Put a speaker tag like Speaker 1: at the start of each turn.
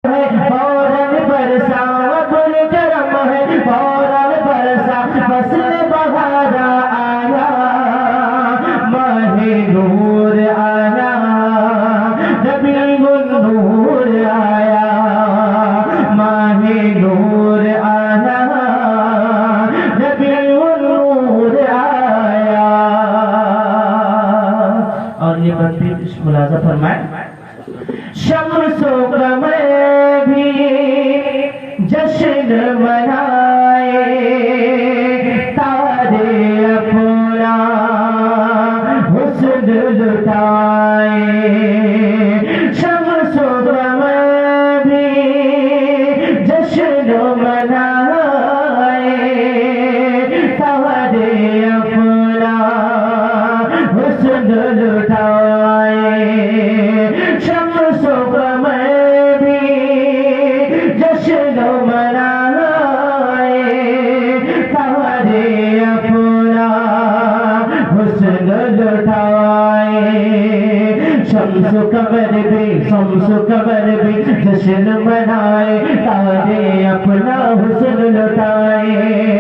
Speaker 1: फौरन बरसा गुल करम है, फौरन बरसा फसल बहारा आया, माहे नूर आया, नबी नूर आया, माहे नूर आया, नबी नूर आया। और ये बंदी मुलाजा फरमाए, शम्सो कमर भी जश्न मनाए, तारे अपना हुस्न लुटाए। शम्सो कमर भी जश्न मनाए, तारे अपना हुस्न लुटाए। शम्सो कमर भी जश्न मनाए, तारे अपना हुस्न लुटाए। शम्सो कमर भी जश्न मनाए, तारे अपना हुस्न लुटाए।